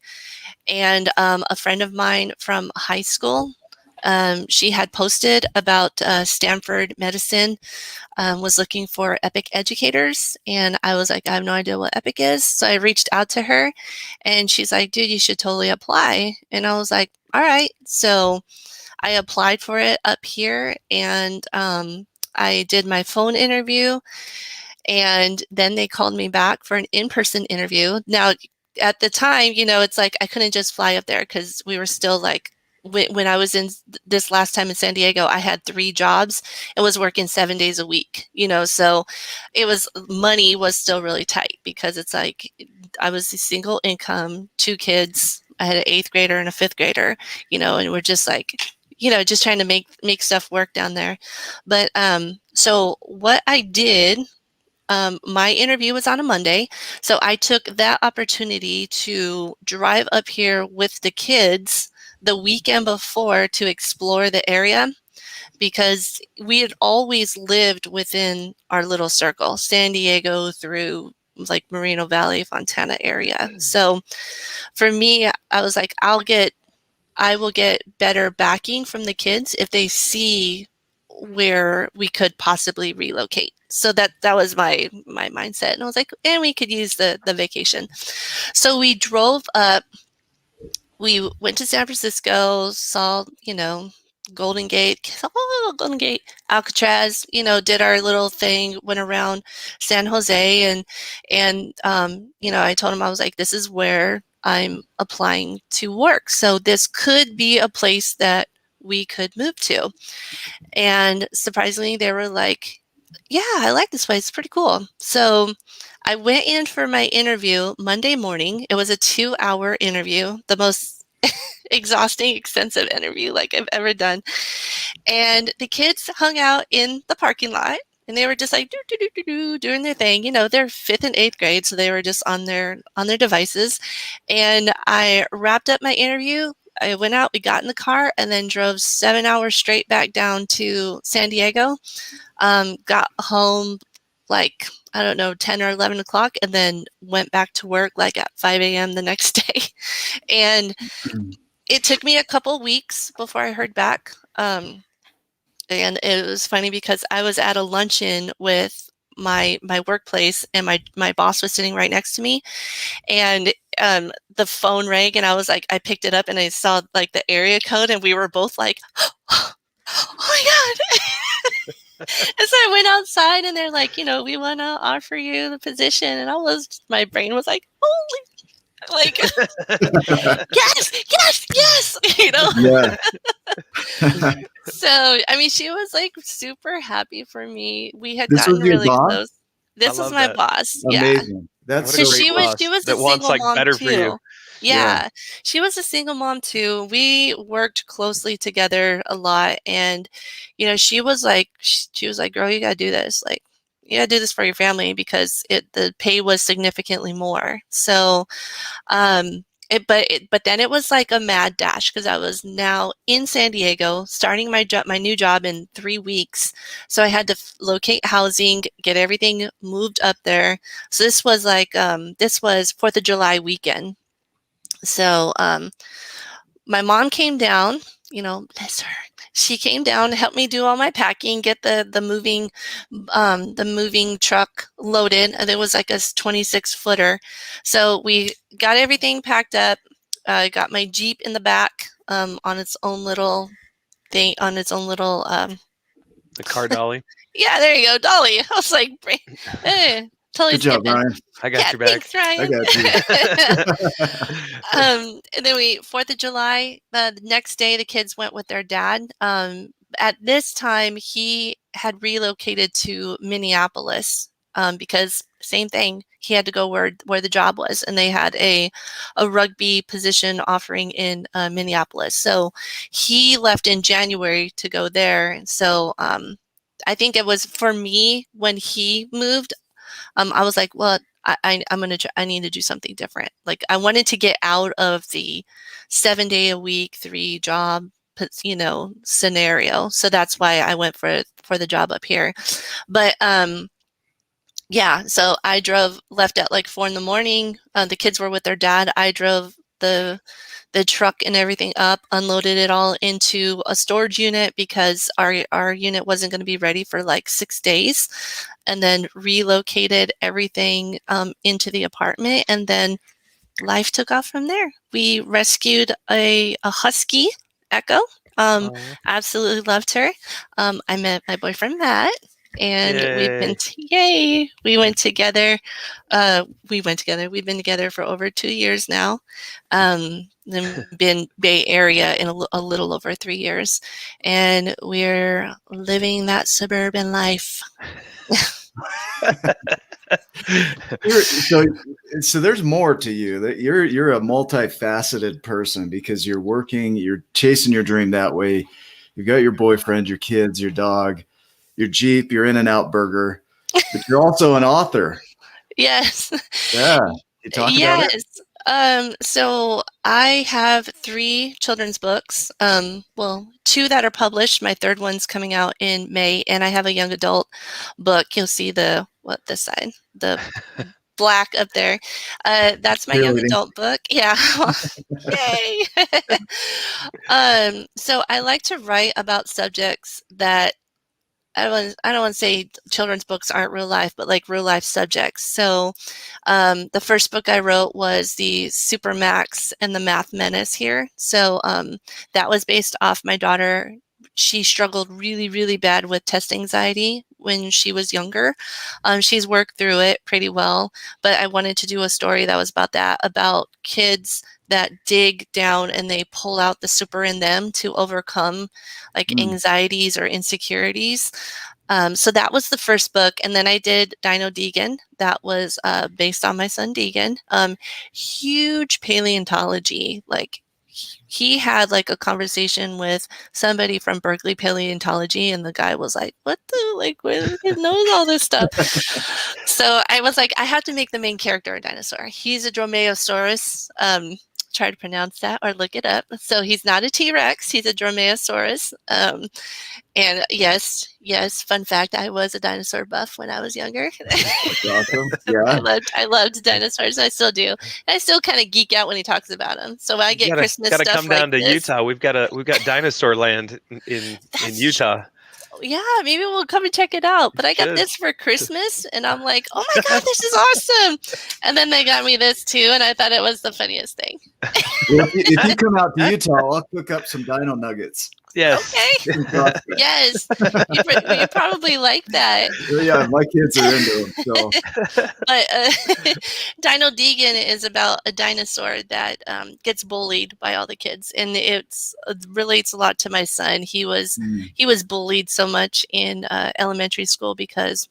and a friend of mine from high school, she had posted about Stanford Medicine was looking for EPIC educators. And I was like, I have no idea what EPIC is. So I reached out to her, and she's like, dude, you should totally apply. And I was like, all right. So I applied for it up here, and I did my phone interview, and then they called me back for an in-person interview. Now, at the time, it's like I couldn't just fly up there because we were still like, when I was in this last time in San Diego, I had 3 jobs and was working 7 days a week, so money was still really tight because it's like I was a single income, 2 kids. I had an 8th grader and a 5th grader, and we're just like, just trying to make stuff work down there. But so what I did, my interview was on a Monday, so I took that opportunity to drive up here with the kids the weekend before to explore the area, because we had always lived within our little circle, San Diego through like Moreno Valley, Fontana area. So for me, I was like, I will get better backing from the kids if they see where we could possibly relocate. So that was my mindset. And I was like, and we could use the vacation. So we drove up, we went to San Francisco, saw, Golden Gate, Alcatraz, did our little thing, went around San Jose, and I told him, I was like, this is where I'm applying to work. So this could be a place that we could move to. And surprisingly, they were like, yeah, I like this place. It's pretty cool. So I went in for my interview Monday morning. It was a 2-hour interview, the most exhausting, extensive interview like I've ever done. And the kids hung out in the parking lot, and they were just like doing their thing. They're 5th and 8th grade, so they were just on their devices. And I wrapped up my interview. I went out, we got in the car, and then drove 7 hours straight back down to San Diego. Got home like, I don't know, 10 or 11 o'clock, and then went back to work like at 5 a.m. the next day. And it took me a couple weeks before I heard back. And it was funny because I was at a luncheon with my workplace, and my boss was sitting right next to me, and the phone rang, and I was like, I picked it up, and I saw like the area code, and we were both like, oh my God. And so I went outside, and they're like, we want to offer you the position. And my brain was like, holy, like, yes, Yeah. So, I mean, she was like super happy for me. We had This gotten was your really boss? close. This I was love my that. boss. Yeah. Amazing. That's What a So great she was boss a that wants single like mom better too. for you. Yeah. She was a single mom too. We worked closely together a lot, and she was like, girl, you gotta do this. Like, you gotta do this for your family, because the pay was significantly more. So but then it was like a mad dash, because I was now in San Diego, starting my new job in 3 weeks. So I had to locate housing, get everything moved up there. So this was like this was 4th of July weekend. So my mom came down, bless her. She came down to help me do all my packing, get the moving truck loaded, and it was like a 26-footer. So we got everything packed up. I got my Jeep in the back on its own little thing, The car dolly. yeah, there you go, dolly. I was like, hey, totally Good job, skipping. Ryan. I got your back. Thanks, Ryan. I got you. And then 4th of July, the next day, the kids went with their dad. At this time, he had relocated to Minneapolis because same thing. He had to go where the job was, and they had a rugby position offering in Minneapolis. So he left in January to go there. And so I think it was for me when he moved. I was like, well, I need to do something different. Like I wanted to get out of the 7-day a week, 3 job, scenario. So that's why I went for the job up here. But yeah, so I left at like 4 a.m. The kids were with their dad. I drove the truck and everything up, unloaded it all into a storage unit because our unit wasn't going to be ready for like 6 days, and then relocated everything into the apartment, and then life took off from there. We rescued a husky Echo. Absolutely loved her. I met my boyfriend Matt, and we've been we went together. We've been together for over 2 years now. Then been Bay Area in a little over 3 years, and we're living that suburban life. So there's more to you. That you're a multifaceted person because you're working, you're chasing your dream that way. You've got your boyfriend, your kids, your dog, your Jeep, your In-N-Out burger, but you're also an author. Yes. Yeah. You talk about it? So I have 3 children's books. 2 that are published. My 3rd one's coming out in May, and I have a young adult book. You'll see this side, the black up there. That's my young adult book. Yeah. Yay. So I like to write about subjects that I don't want to say children's books aren't real life, but like real life subjects. So the first book I wrote was the Supermax and the Math Menace here. So that was based off my daughter. She struggled really, really bad with test anxiety when she was younger. She's worked through it pretty well, but I wanted to do a story that was about that, about kids that dig down and they pull out the super in them to overcome like anxieties or insecurities. So that was the first book. And then I did Dino Deegan. That was based on my son Deegan. Huge paleontology. Like he had like a conversation with somebody from Berkeley Paleontology, and the guy was like, what he knows all this stuff. So I was like, I have to make the main character a dinosaur. He's a Dromaeosaurus. Try to pronounce that or look it up. So he's not a T-Rex, he's a Dromaeosaurus. And yes, fun fact, I was a dinosaur buff when I was younger. That's awesome. Yeah. I loved dinosaurs. I still do. And I still kind of geek out when he talks about them. So when I get Christmas stuff, come down to Utah. We've got dinosaur land in Utah. Yeah, maybe we'll come and check it out. But I got this for Christmas, and I'm like, oh my God, this is awesome. And then they got me this too, and I thought it was the funniest thing. If you come out to Utah, I'll cook up some dino nuggets. Yes. Okay. Yes. You probably like that. Yeah, my kids are into them. So. But Dino Deegan is about a dinosaur that gets bullied by all the kids, and it relates a lot to my son. He was bullied so much in elementary school because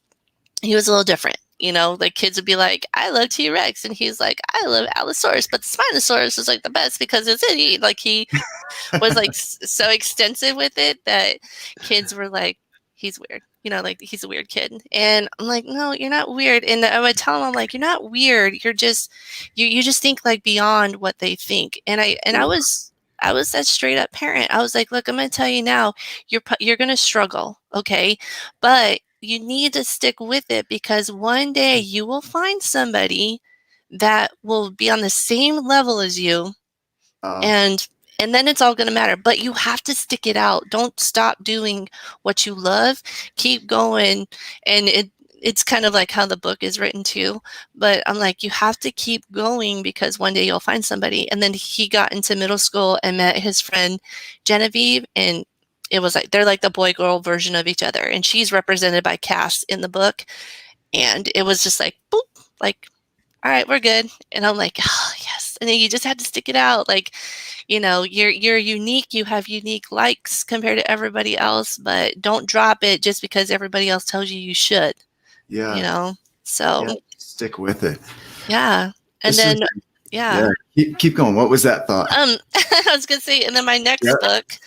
he was a little different. You know, like kids would be like, I love T-Rex. And he's like, I love Allosaurus. But the Spinosaurus is like the best because it's it. Like he was like so extensive with it that kids were like, he's weird. You know, like he's a weird kid. And I'm like, no, you're not weird. And I would tell him, I'm like, you're not weird. You're just, you just think like beyond what they think. And I was that straight up parent. I was like, look, I'm going to tell you now, you're going to struggle. Okay. But you need to stick with it because one day you will find somebody that will be on the same level as you. And then it's all going to matter, but you have to stick it out. Don't stop doing what you love. Keep going. And it's kind of like how the book is written too. But I'm like, you have to keep going because one day you'll find somebody. And then he got into middle school and met his friend Genevieve, and it was like they're like the boy girl version of each other, and she's represented by Cass in the book. And it was just like boop, like, all right, we're good. And I'm like, oh yes. And then you just had to stick it out. Like, you know, you're unique. You have unique likes compared to everybody else, but don't drop it just because everybody else tells you should. Yeah. You know, so stick with it. Yeah. And then keep going. What was that thought? I was gonna say, and then my next book,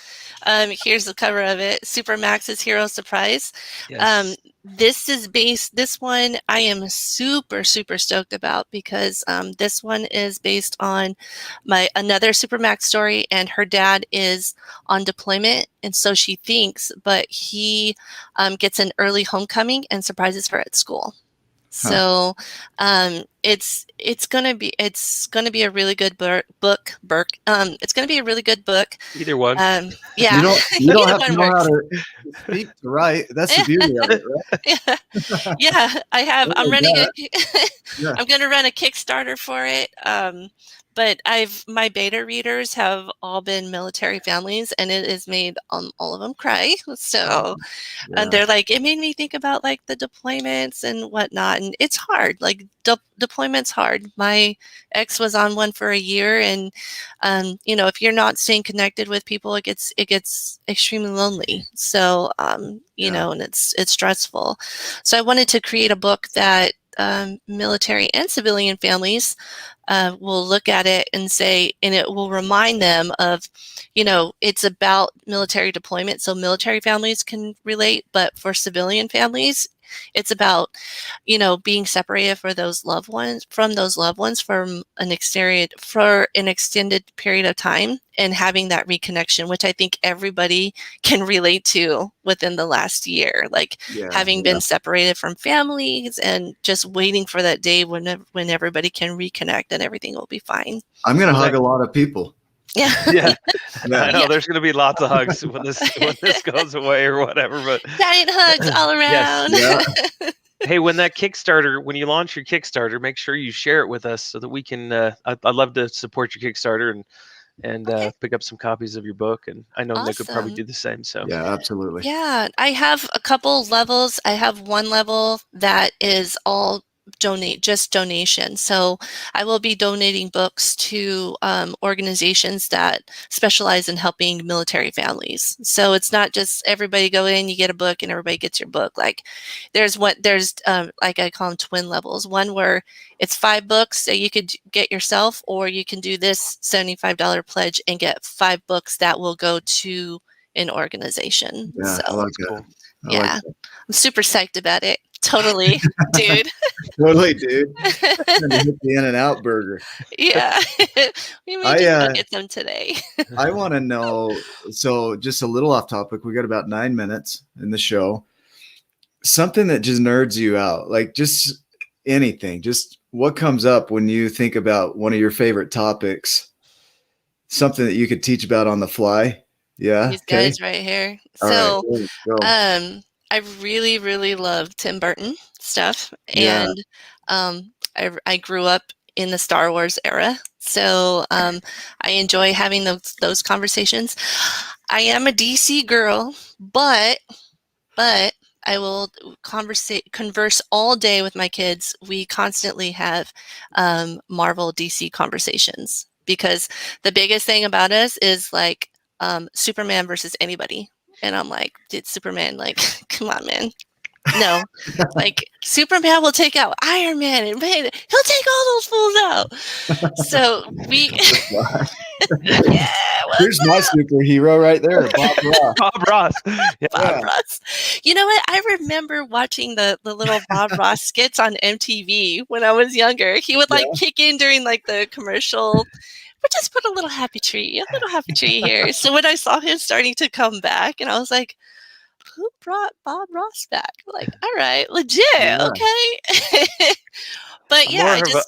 Here's the cover of it. Supermax's Hero Surprise. Yes. This one I am super, super stoked about because this one is based on another Supermax story, and her dad is on deployment, and so she thinks, but he gets an early homecoming and surprises her at school. So it's gonna be a really good book. It's gonna be a really good book. Either one. Yeah. You don't have to know how to speak to write. That's the beauty of it, right? Yeah, I'm running Yeah. I'm gonna run a Kickstarter for it. But my beta readers have all been military families, and it has made all of them cry. So, and they're like, it made me think about like the deployments and whatnot, and it's hard. Like deployment's hard. My ex was on one for a year, and if you're not staying connected with people, it gets extremely lonely. So, and it's stressful. So I wanted to create a book that military and civilian families will look at it and say, and it will remind them of, it's about military deployment, so military families can relate, but for civilian families, it's about, being separated from those loved ones for an extended period of time, and having that reconnection, which I think everybody can relate to within the last year, like having been separated from families and just waiting for that day when everybody can reconnect and everything will be fine. I'm going to hug a lot of people. Yeah. I know there's going to be lots of hugs when this goes away or whatever, but giant hugs all around. Yes. Hey, when you launch your Kickstarter, make sure you share it with us so that we can, I'd love to support your Kickstarter and pick up some copies of your book. And I know Nick would probably do the same. So yeah, absolutely. Yeah, I have a couple levels. I have one level that is all donation. So I will be donating books to organizations that specialize in helping military families. So it's not just everybody go in, you get a book, and everybody gets your book. Like there's like I call them twin levels. One where it's 5 books that you could get yourself, or you can do this $75 pledge and get 5 books that will go to an organization. Yeah, so I like that. cool. I'm super psyched about it. Totally, dude. Totally, dude. Trying to hit the In-N-Out burger. Yeah. We may just get them today. I want to know, so just a little off topic. We got about 9 minutes in the show. Something that just nerds you out, like just anything, just what comes up when you think about one of your favorite topics, something that you could teach about on the fly. Yeah. These guys right here. All right, I really, really love Tim Burton stuff. And I grew up in the Star Wars era. So I enjoy having those conversations. I am a DC girl, but I will converse all day with my kids. We constantly have Marvel DC conversations, because the biggest thing about us is like Superman versus anybody. And I'm like, dude, Superman, like, come on, man. No, like Superman will take out Iron Man, and man, he'll take all those fools out. So here's my superhero right there, Bob Ross. Bob Ross. Bob Ross. You know what? I remember watching the little Bob Ross skits on MTV when I was younger. He would like kick in during like the commercial. But just put a little happy tree here. So when I saw him starting to come back, and I was like, who brought Bob Ross back? Like, all right, legit, okay. But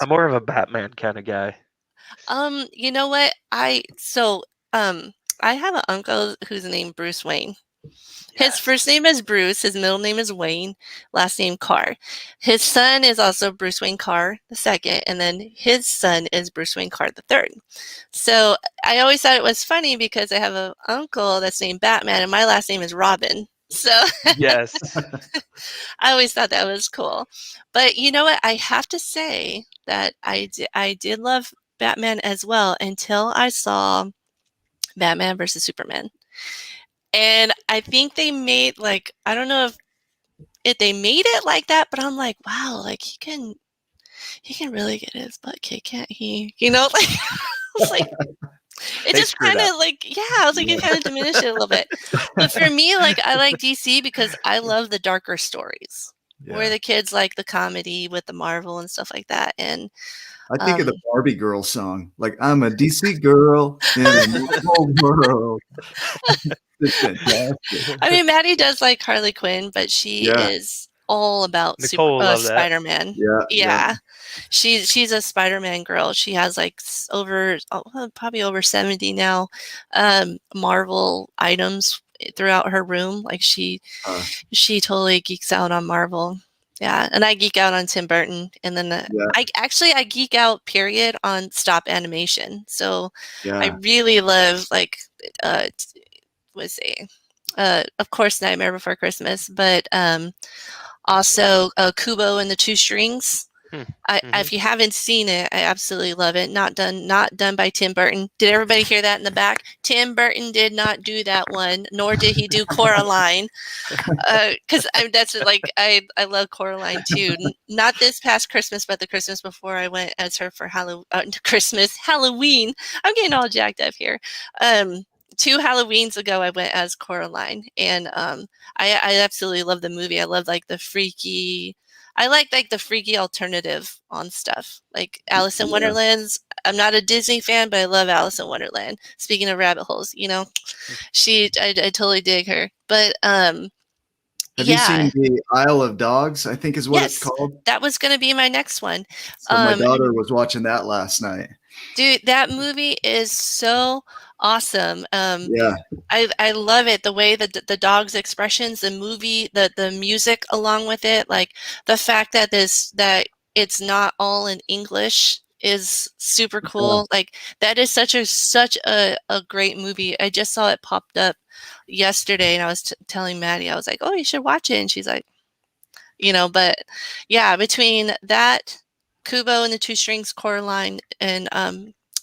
I'm more of a Batman kind of guy. You know what? I have an uncle who's named Bruce Wayne. His first name is Bruce. His middle name is Wayne. Last name Carr. His son is also Bruce Wayne Carr II, and then his son is Bruce Wayne Carr III. So I always thought it was funny because I have an uncle that's named Batman, and my last name is Robyn. So yes, I always thought that was cool. But you know what? I have to say that I did love Batman as well until I saw Batman versus Superman. And I think they made I don't know if they made it like that, but I'm like, wow, like he can really get his butt kicked, can't he? You know, like I was like, It They just screwed kind up. of like, yeah, I was like, it kind of diminished it a little bit. But for me, like, I like DC because I love the darker stories where the kids like the comedy with the Marvel and stuff like that. And I think of the Barbie girl song, like I'm a DC girl in a whole world. It's fantastic. I mean, Maddie does like Harley Quinn, but she is all about Nicole will love that. Spider-Man. Yeah. Yeah. She's a Spider-Man girl. She has like probably over 70 now Marvel items throughout her room. Like she totally geeks out on Marvel. Yeah, and I geek out on Tim Burton, and then I geek out period on stop animation. So I really love like of course Nightmare Before Christmas, but also Kubo and the Two Strings. If you haven't seen it, I absolutely love it. Not done by Tim Burton. Did everybody hear that in the back? Tim Burton did not do that one, nor did he do Coraline. Because that's like I love Coraline too. Not this past Christmas, but the Christmas before I went as her for Halloween. I'm getting all jacked up here. 2 Halloweens ago, I went as Coraline, and I absolutely love the movie. I love like the freaky. I like the freaky alternative on stuff like Alice in Wonderland's. I'm not a Disney fan, but I love Alice in Wonderland. Speaking of rabbit holes, I totally dig her. But have you seen the Isle of Dogs? I think is what it's called. That was going to be my next one. So my daughter was watching that last night. Dude, that movie is so awesome. I love it. The way that the dog's expressions, the movie, the music along with it, like the fact that it's not all in English is super cool. Like that is such a great movie. I just saw it popped up yesterday, and I was telling Maddie, I was like, "Oh, you should watch it," and she's like, but yeah, between that, Kubo and the Two Strings, Coraline, and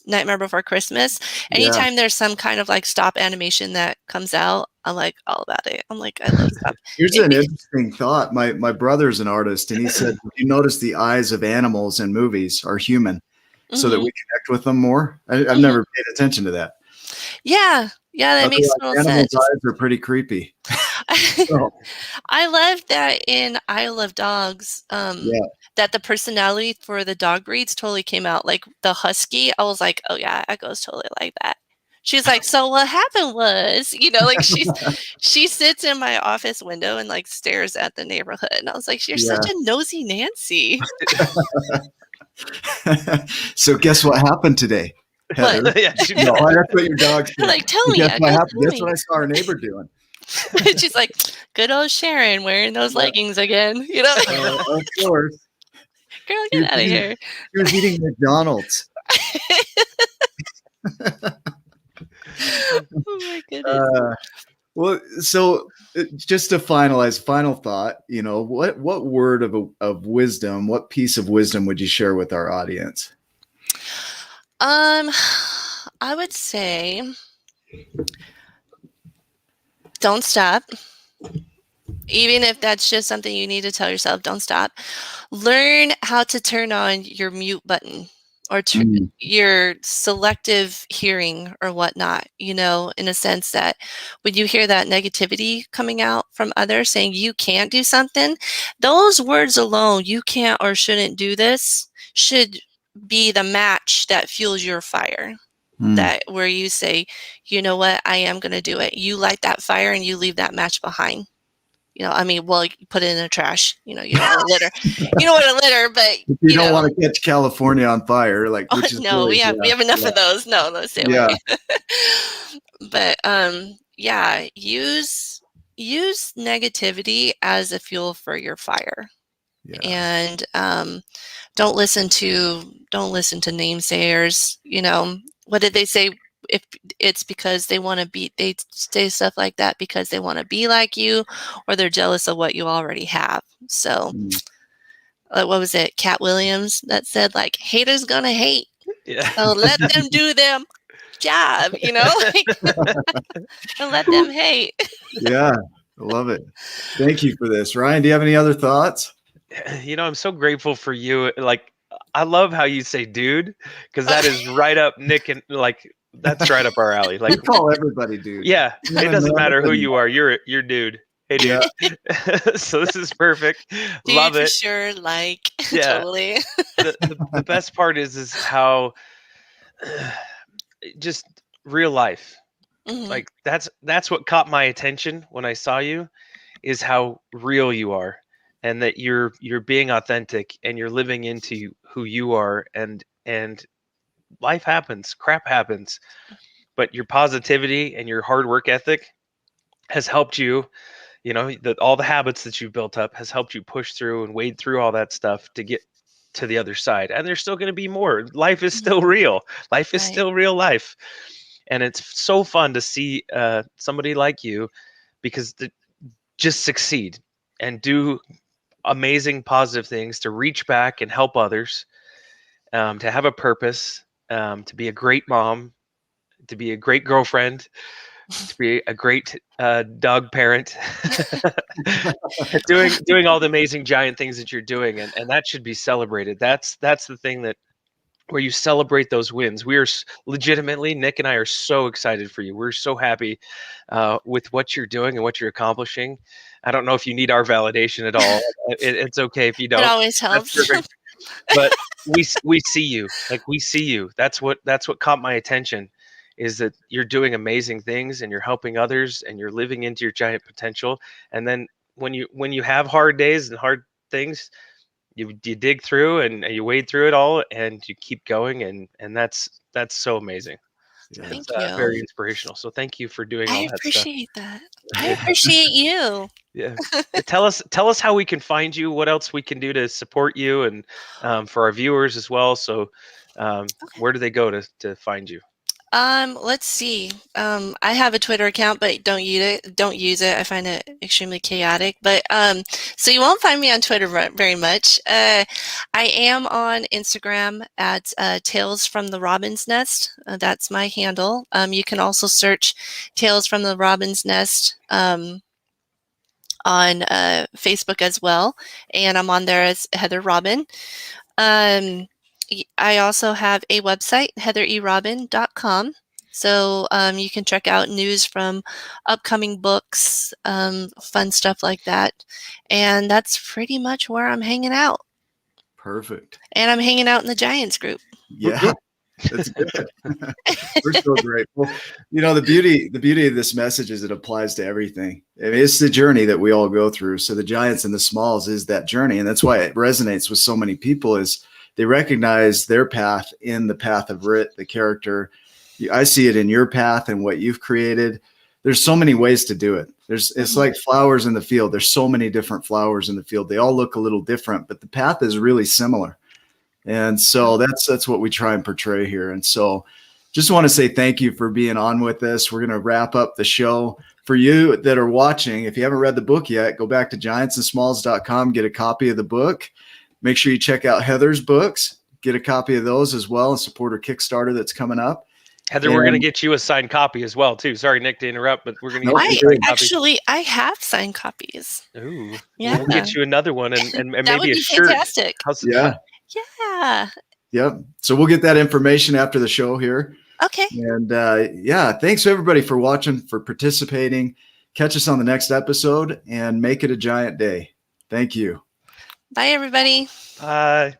Nightmare Before Christmas, anytime there's some kind of like stop animation that comes out, I'm like all about it. I'm like, I love stop. Here's an interesting thought. My brother's an artist, and he said, you notice the eyes of animals in movies are human so that we connect with them more. I've never paid attention to that. Yeah, that makes total sense. Animals' eyes are pretty creepy. I love that in Isle of Dogs, that the personality for the dog breeds totally came out. Like the husky, I was like, oh yeah, Echo's totally like that. She's like, so what happened was, like she sits in my office window and like stares at the neighborhood. And I was like, you're such a nosy Nancy. So guess what happened today, Heather? What? That's what your dog's doing. Like, tell me. Guess what happened? Guess what I saw our neighbor doing? She's like, good old Sharon wearing those leggings again. Of course. Girl, get out of here. She was eating McDonald's. Oh my goodness. Well, so just to finalize, final thought, what word of wisdom, what piece of wisdom would you share with our audience? I would say don't stop. Even if that's just something you need to tell yourself, don't stop. Learn how to turn on your mute button or your selective hearing or whatnot, in a sense that when you hear that negativity coming out from others saying you can't do something, those words alone, you can't or shouldn't do this, should be the match that fuels your fire. That where you say, you know what, I am going to do it. You light that fire and you leave that match behind. You put it in the trash. You don't want to litter. You don't want to litter, but you don't want to catch California on fire. We have enough of those. No, let's stay away. But use negativity as a fuel for your fire. And don't listen to namesayers. What did they say? If it's because they say stuff like that because they want to be like you, or they're jealous of what you already have. So what was it, Cat Williams that said like haters gonna hate, so let them do them job, and let them hate. I love it. Thank you for this. Ryan, do you have any other thoughts? I'm so grateful for you. Like, I love how you say dude, because that is right up Nick and like That's right up our alley. We Like, call everybody dude. yeah, Man, it doesn't man, matter who doesn't you are. You're dude. Hey, dude. So this is perfect. Dude, Love for it. sure. Like, Yeah. totally. The best part is how just real life. Mhm. Like that's what caught my attention when I saw you, is how real you are, and that you're being authentic and you're living into who you are, and life happens, crap happens, but your positivity and your hard work ethic has helped you, all the habits that you've built up has helped you push through and wade through all that stuff to get to the other side. And there's still going to be more. Life is still real. Life is Right. still real life. And it's so fun to see somebody like you, because just succeed and do amazing positive things, to reach back and help others, to have a purpose, to be a great mom, to be a great girlfriend, to be a great dog parent, doing all the amazing giant things that you're doing, and that should be celebrated. That's the thing, that where you celebrate those wins. We are legitimately, Nick and I are so excited for you. We're so happy with what you're doing and what you're accomplishing. I don't know if you need our validation at all. It's okay if you It don't. always That's helps. perfect. But we see you. Like, we see you. That's what caught my attention, is that you're doing amazing things and you're helping others and you're living into your giant potential. And then when you have hard days and hard things, you dig through and you wade through it all and you keep going, and that's so amazing. Yeah. It's Thank you. very inspirational. So thank you for doing all I that stuff. appreciate that. I appreciate you. Yeah. Tell us how we can find you, what else we can do to support you, and for our viewers as well. So where do they go to find you? Let's see. I have a Twitter account, but don't use it. Don't use it. I find it extremely chaotic. But so you won't find me on Twitter very much. I am on Instagram at Tales from the Robin's Nest. That's my handle. You can also search Tales from the Robin's Nest on Facebook as well, and I'm on there as Heather Robyn. I also have a website, heathererobyn.com. So you can check out news from upcoming books, fun stuff like that. And that's pretty much where I'm hanging out. Perfect. And I'm hanging out in the Giants group. Yeah. That's good. We're so grateful. The beauty of this message is it applies to everything. I mean, it's the journey that we all go through. So the giants and the smalls is that journey. And that's why it resonates with so many people, is they recognize their path in the path of Rit, the character. I see it in your path and what you've created. There's so many ways to do it. It's like flowers in the field. There's so many different flowers in the field. They all look a little different, but the path is really similar. And so that's what we try and portray here. And so just want to say thank you for being on with us. We're going to wrap up the show. For you that are watching, if you haven't read the book yet, go back to giantsandsmalls.com, get a copy of the book. Make sure you check out Heather's books, get a copy of those as well, and support her Kickstarter that's coming up. Heather, we're going to get you a signed copy as well, too. Sorry, Nick, to interrupt, but we're going to get you a signed copy. I have signed copies. Ooh, yeah. We'll get you another one, and that maybe would be a shirt. Fantastic. Yeah. Yeah. Yep. So we'll get that information after the show here. Okay. And thanks everybody for watching, for participating. Catch us on the next episode and make it a giant day. Thank you. Bye, everybody. Bye.